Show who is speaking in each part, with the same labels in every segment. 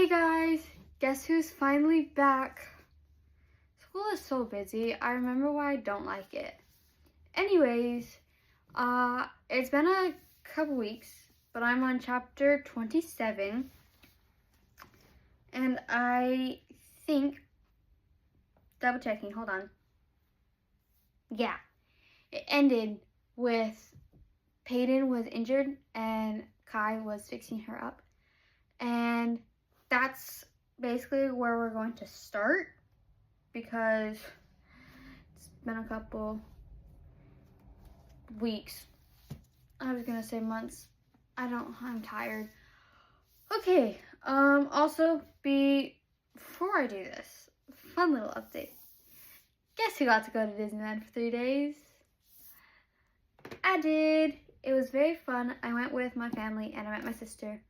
Speaker 1: Hey guys, guess who's finally back? School is so busy. I remember why I don't like it. Anyways, it's been a couple weeks, but I'm on chapter 27. And I think, double checking, hold on. Yeah, it ended with Peyton was injured and Kai was fixing her up. And that's basically where we're going to start because it's been a couple weeks. I was gonna say months. I'm tired. Okay, also before I do this, fun little update. Guess who got to go to Disneyland for 3 days? I did. It was very fun. I went with my family and I met my sister.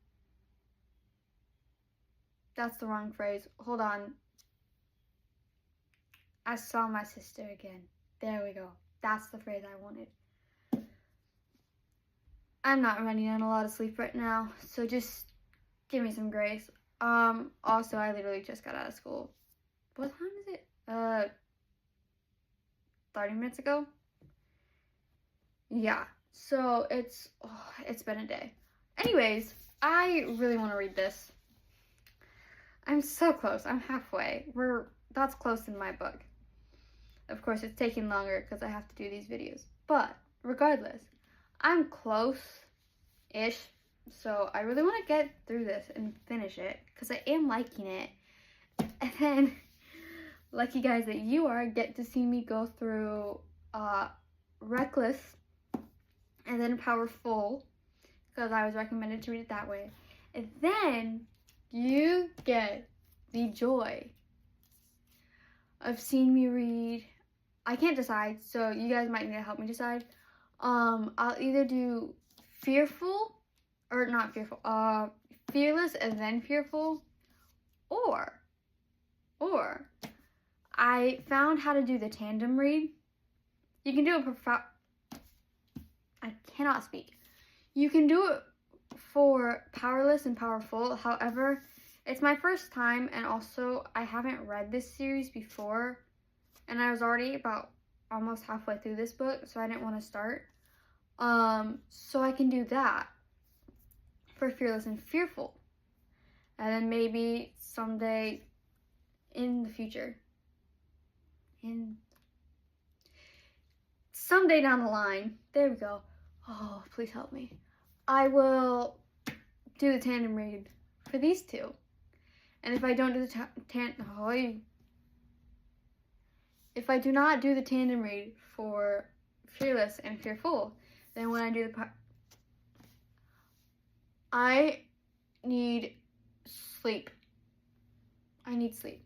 Speaker 1: That's the wrong phrase. Hold on. I saw my sister again. There we go. That's the phrase I wanted. I'm not running on a lot of sleep right now, so just give me some grace. Also, I literally just got out of school. What time is it? 30 minutes ago? Yeah, so it's been a day. Anyways, I really want to read this. I'm so close. I'm halfway. That's close in my book. Of course, it's taking longer because I have to do these videos. But regardless, I'm close-ish. So I really want to get through this and finish it because I am liking it. And then, lucky guys that you are, get to see me go through Reckless and then Powerful because I was recommended to read it that way. And then you get the joy of seeing me read. I can't decide, so you guys might need to help me decide. I'll either do Fearless and then Fearful, or I found how to do the tandem read. You can do it I cannot speak. You can do it for Powerless and Powerful. However, it's my first time, and also I haven't read this series before, and I was already about almost halfway through this book, so I didn't want to start. So I can do that for Fearless and Fearful, and then maybe someday in the future, someday down the line, there we go. Oh, please help me. I will do the tandem read for these two. And if I don't do the if I do not do the tandem read for Fearless and Fearful, then when I do I need sleep. I need sleep.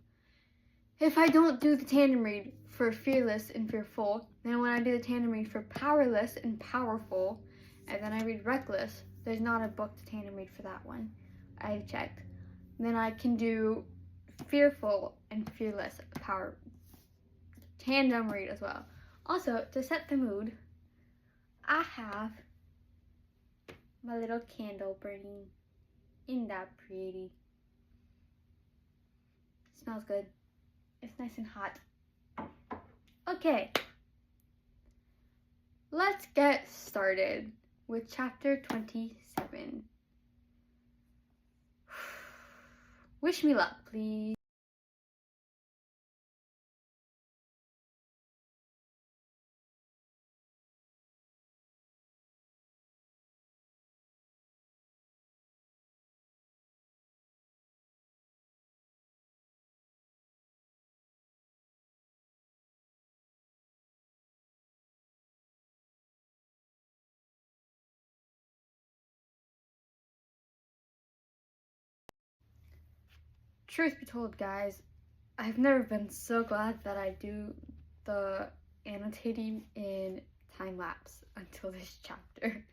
Speaker 1: If I don't do the tandem read for Fearless and Fearful, then when I do the tandem read for Powerless and Powerful, and then I read Reckless, there's not a book to tandem read for that one. I checked. Then I can do Fearful and Fearless tandem read as well. Also, to set the mood, I have my little candle burning. Isn't that pretty? Smells good. It's nice and hot. Okay, let's get started with chapter 27. Wish me luck, please. Truth be told, guys, I've never been so glad that I do the annotating in time lapse until this chapter.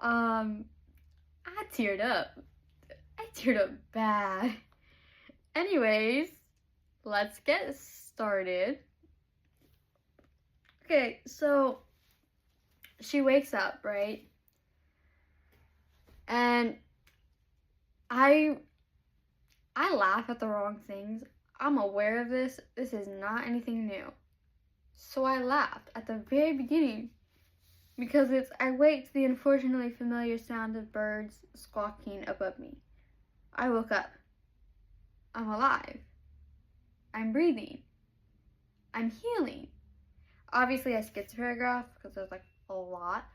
Speaker 1: I teared up. I teared up bad. Anyways, let's get started. Okay, so she wakes up, right? And I I laugh at the wrong things. I'm aware of this. This is not anything new. So I laughed at the very beginning because I waked to the unfortunately familiar sound of birds squawking above me. I woke up. I'm alive. I'm breathing. I'm healing. Obviously, I skipped a paragraph because there's like a lot.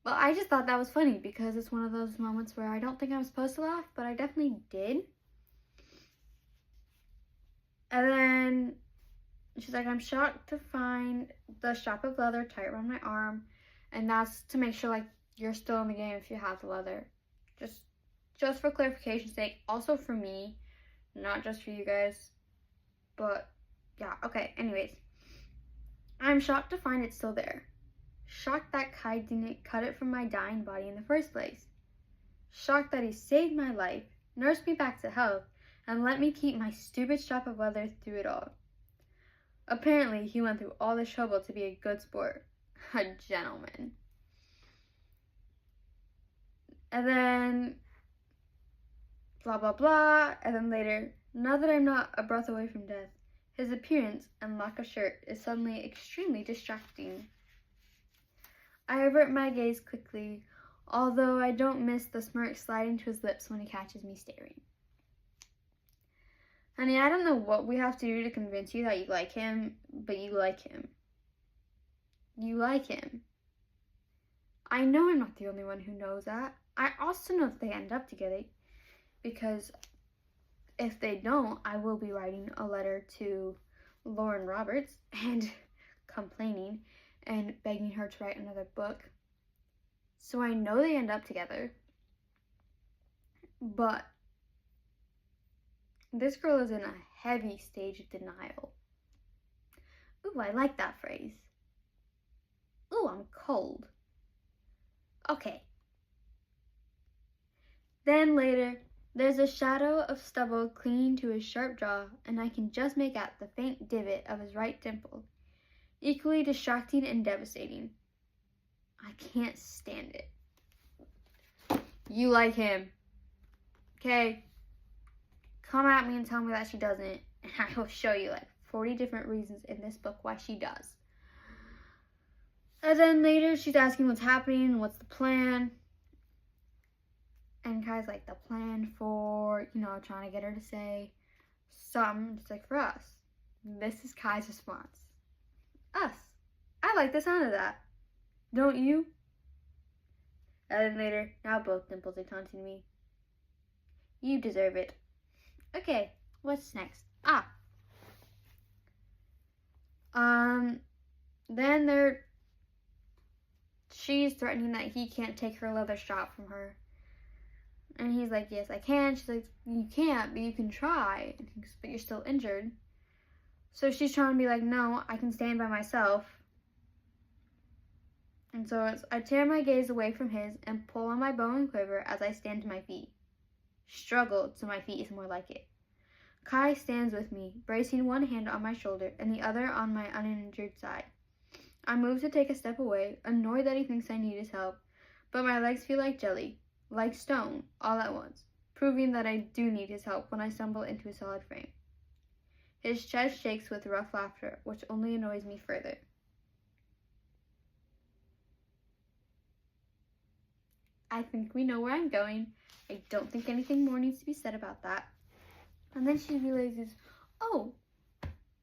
Speaker 1: But I just thought that was funny because it's one of those moments where I don't think I'm supposed to laugh, but I definitely did. And then she's like, I'm shocked to find the strap of leather tight around my arm. And that's to make sure like you're still in the game if you have the leather. Just for clarification's sake. Also for me, not just for you guys. But yeah, okay, anyways. I'm shocked to find it still there. Shocked that Kai didn't cut it from my dying body in the first place. Shocked that he saved my life, nursed me back to health, and let me keep my stupid strap of leather through it all. Apparently, he went through all this trouble to be a good sport. A gentleman. And then, blah blah blah, and then later, now that I'm not a breath away from death, his appearance and lack of shirt is suddenly extremely distracting. I avert my gaze quickly, although I don't miss the smirk sliding to his lips when he catches me staring. Honey, I don't know what we have to do to convince you that you like him, but you like him. You like him. I know I'm not the only one who knows that. I also know that they end up together, because if they don't, I will be writing a letter to Lauren Roberts and complaining and begging her to write another book. So I know they end up together, but this girl is in a heavy stage of denial. Ooh, I like that phrase. Ooh, I'm cold. Okay. Then later, there's a shadow of stubble clinging to his sharp jaw, and I can just make out the faint divot of his right dimple. Equally distracting and devastating. I can't stand it. You like him. Okay? Come at me and tell me that she doesn't, and I will show you like 40 different reasons in this book why she does. And then later, she's asking what's happening, what's the plan. And Kai's like, the plan for, trying to get her to say something just like for us. This is Kai's response. Us. I like the sound of that. Don't you? And then later, now both dimples are taunting me. You deserve it. Okay, what's next? Then she's threatening that he can't take her leather strap from her. And he's like, yes, I can. She's like, you can't, but you can try. But you're still injured. So she's trying to be like, no, I can stand by myself. And so I tear my gaze away from his and pull on my bow and quiver as I stand to my feet. Struggle to my feet is more like it. Kai stands with me, bracing one hand on my shoulder and the other on my uninjured side. I move to take a step away, annoyed that he thinks I need his help, but my legs feel like jelly, like stone, all at once, proving that I do need his help when I stumble into a solid frame. His chest shakes with rough laughter, which only annoys me further. I think we know where I'm going. I don't think anything more needs to be said about that. And then she realizes, oh,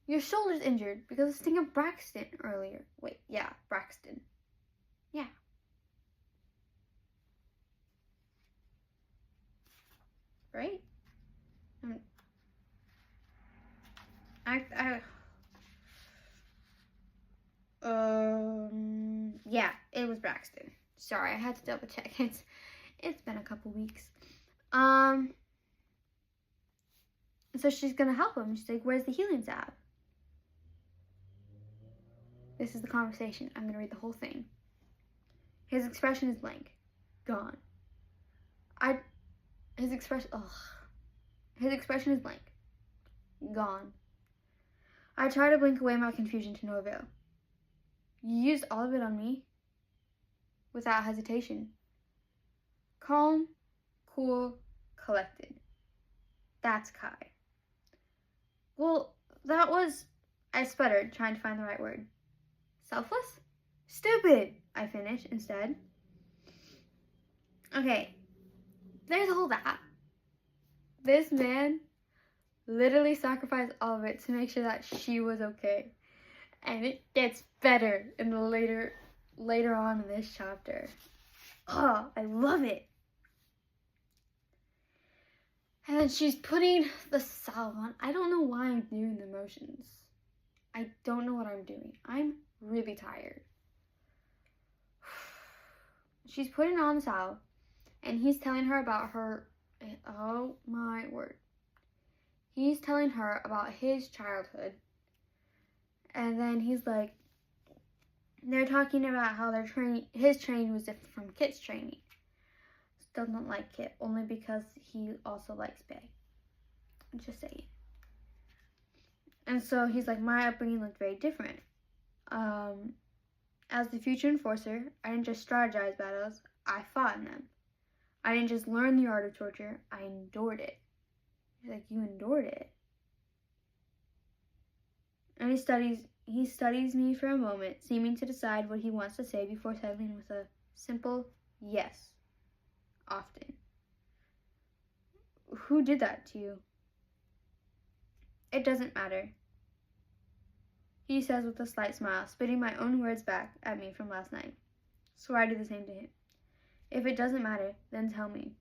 Speaker 1: your shoulder's injured because of the sting of Braxton earlier. Wait, yeah, Braxton. Yeah. Right? Yeah, it was Braxton. Sorry, I had to double check. It's been a couple weeks. So she's gonna help him. She's like, where's the healing salve? This is the conversation. I'm gonna read the whole thing. His expression is blank. Gone. His expression is blank. Gone. I try to blink away my confusion to no avail. You used all of it on me? Without hesitation. Calm, cool, collected. That's Kai. Well, that was... I sputtered, trying to find the right word. Selfless? Stupid, I finished instead. Okay, there's all that. This man literally sacrificed all of it to make sure that she was okay. And it gets better in the later on in this chapter. Oh, I love it. And then she's putting the salve on. I don't know why I'm doing the motions. I don't know what I'm doing. I'm really tired. She's putting on the salve, and he's telling her about her... Oh my word. He's telling her about his childhood. And then he's like... They're talking about how his training was different from Kit's training. Still don't like Kit, only because he also likes Bay. I'm just saying. And so he's like, my upbringing looked very different. As the future enforcer, I didn't just strategize battles, I fought in them. I didn't just learn the art of torture, I endured it. He's like, you endured it? And he studies me for a moment, seeming to decide what he wants to say before settling with a simple yes. Often. Who did that to you? It doesn't matter, he says with a slight smile, spitting my own words back at me from last night. So I do the same to him. If it doesn't matter, then tell me.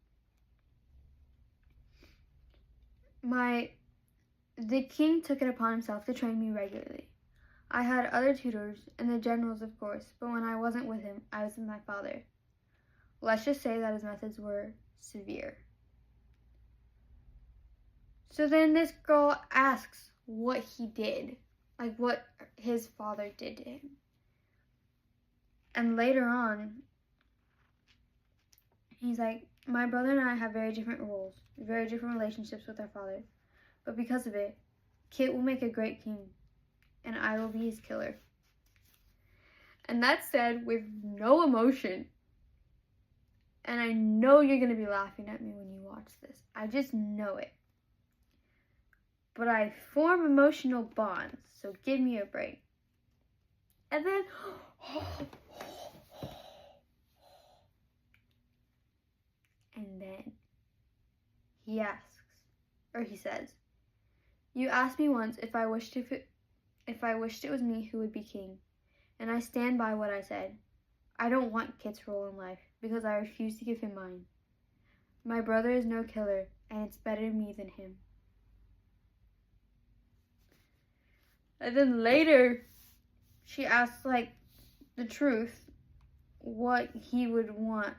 Speaker 1: The king took it upon himself to train me regularly. I had other tutors, and the generals, of course, but when I wasn't with him, I was with my father. Let's just say that his methods were severe. So then this girl asks what he did, like what his father did to him. And later on, he's like, my brother and I have very different roles, very different relationships with our father. But because of it, Kit will make a great king, and I will be his killer. And that's said with no emotion. And I know you're going to be laughing at me when you watch this. I just know it. But I form emotional bonds, so give me a break. And then... And then he asks, or he says, you asked me once if I wished it was me who would be king, and I stand by what I said. I don't want Kit's role in life because I refuse to give him mine. My brother is no killer, and it's better me than him. And then later, she asks, like, the truth, what he would want,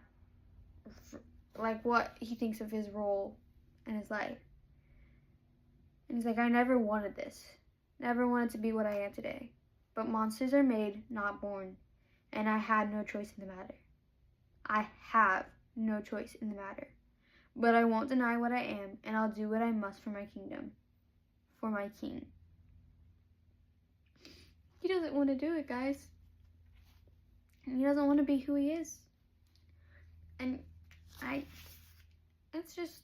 Speaker 1: like, what he thinks of his role in his life. And he's like, I never wanted this. Never wanted to be what I am today. But monsters are made, not born. And I had no choice in the matter. I have no choice in the matter. But I won't deny what I am, and I'll do what I must for my kingdom. For my king. He doesn't want to do it, guys. He doesn't want to be who he is. And it's just...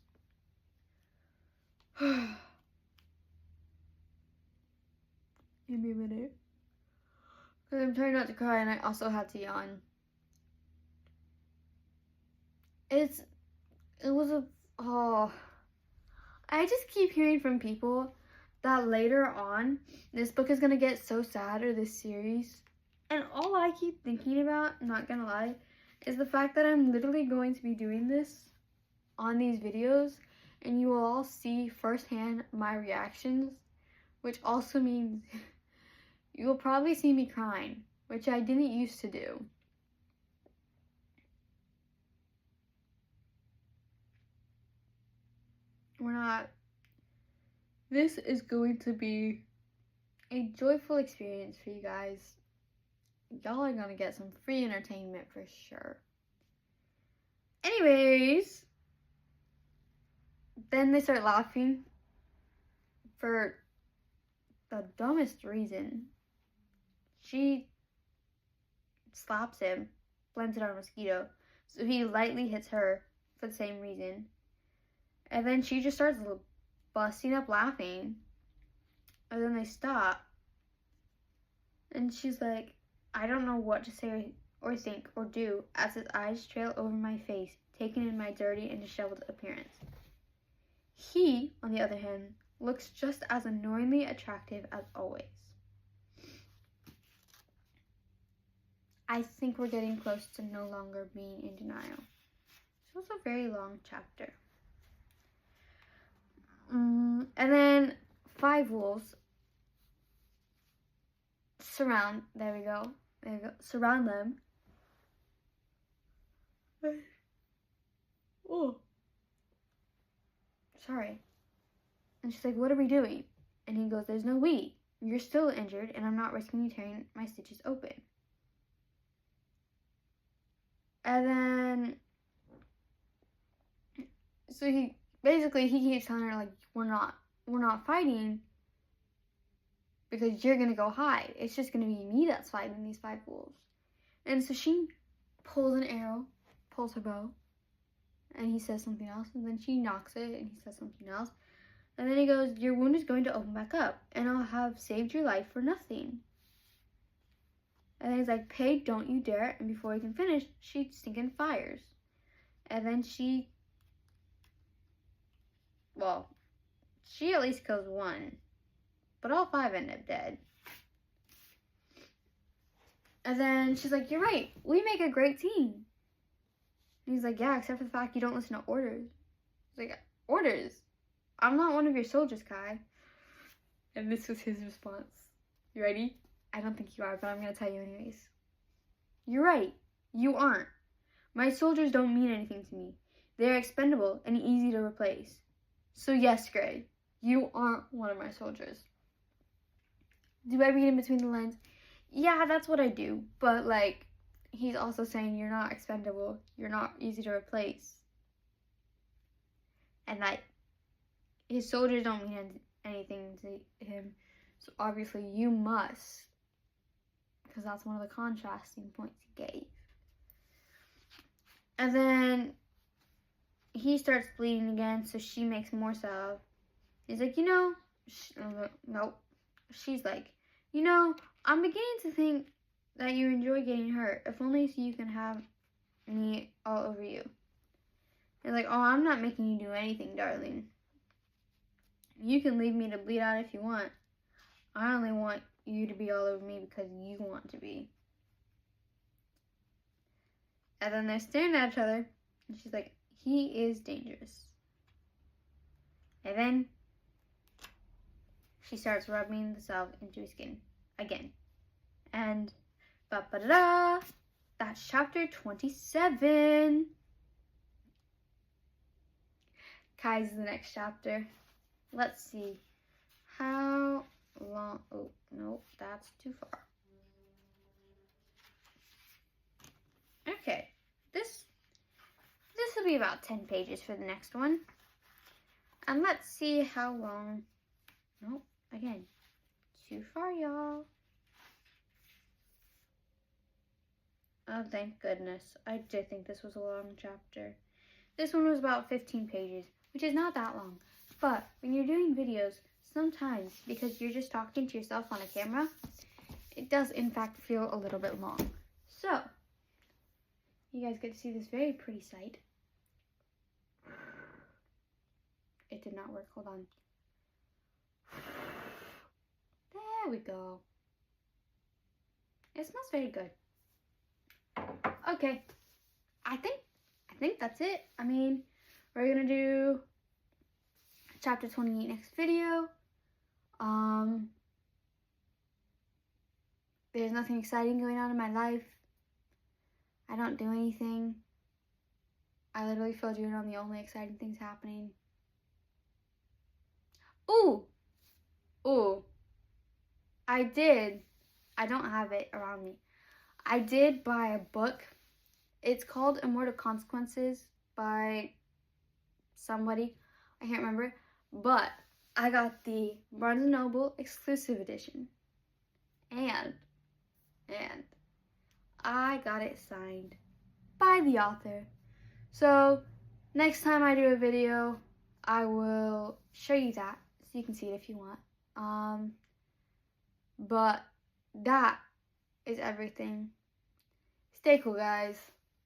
Speaker 1: Give me a minute. Because I'm trying not to cry, and I also had to yawn. I just keep hearing from people that later on, this book is going to get so sad, or this series. And all I keep thinking about, not going to lie, is the fact that I'm literally going to be doing this on these videos, and you will all see firsthand my reactions, which also means you will probably see me crying, which I didn't used to do. This is going to be a joyful experience for you guys. Y'all are gonna get some free entertainment for sure. Anyways, then they start laughing for the dumbest reason. She slaps him, blames it on a mosquito, so he lightly hits her for the same reason. And then she just starts busting up laughing. And then they stop. And she's like, I don't know what to say or think or do as his eyes trail over my face, taking in my dirty and disheveled appearance. He, on the other hand, looks just as annoyingly attractive as always. I think we're getting close to no longer being in denial. This was a very long chapter. And then 5 wolves surround, there we go, surround them. Oh, sorry. And she's like, what are we doing? And he goes, there's no we. You're still injured, and I'm not risking you tearing my stitches open. And then, so he keeps telling her, like, we're not fighting because you're gonna go hide. It's just gonna be me that's fighting these 5 wolves. And so she pulls an arrow, pulls her bow, and he says something else, and then she knocks it, and he says something else. And then he goes, your wound is going to open back up, and I'll have saved your life for nothing. And then he's like, Paige, don't you dare. And before he can finish, she stinking fires. And then she at least kills 1. But all 5 end up dead. And then she's like, you're right. We make a great team. And he's like, yeah, except for the fact you don't listen to orders. He's like, orders? I'm not one of your soldiers, Kai. And this was his response. You ready? I don't think you are, but I'm going to tell you anyways. You're right. You aren't. My soldiers don't mean anything to me. They're expendable and easy to replace. So yes, Gray, you aren't one of my soldiers. Do I read in between the lines? Yeah, that's what I do. But, like, he's also saying you're not expendable. You're not easy to replace. And that his soldiers don't mean anything to him. So obviously you must. Because that's one of the contrasting points he gave. And then he starts bleeding again, so she makes more salve. He's like, nope. She's like, I'm beginning to think that you enjoy getting hurt, if only so you can have me all over you. He's like, oh, I'm not making you do anything, darling. You can leave me to bleed out if you want. I only want you to be all over me because you want to be. And then they're staring at each other, and she's like, he is dangerous. And then she starts rubbing the salve into his skin again. And ba-ba-da-da, that's chapter 27. Kai's the next chapter. Let's see. How long? Oh, no, that's too far. Okay, this will be about 10 pages for the next one. And let's see how long. Nope, again, too far, y'all. Oh, thank goodness. I did think this was a long chapter. This one was about 15 pages, which is not that long. But when you're doing videos, sometimes, because you're just talking to yourself on a camera, it does, in fact, feel a little bit long. So, you guys get to see this very pretty sight. It did not work. Hold on. There we go. It smells very good. Okay. I think that's it. I mean, we're gonna do chapter 28 next video. There's nothing exciting going on in my life. I don't do anything. I literally filled you in on the only exciting things happening. Ooh, I don't have it around me. I did buy a book. It's called Immortal Consequences by somebody. I can't remember. But I got the Barnes & Noble exclusive edition. And I got it signed by the author. So next time I do a video, I will show you that so you can see it if you want. But that is everything. Stay cool, guys.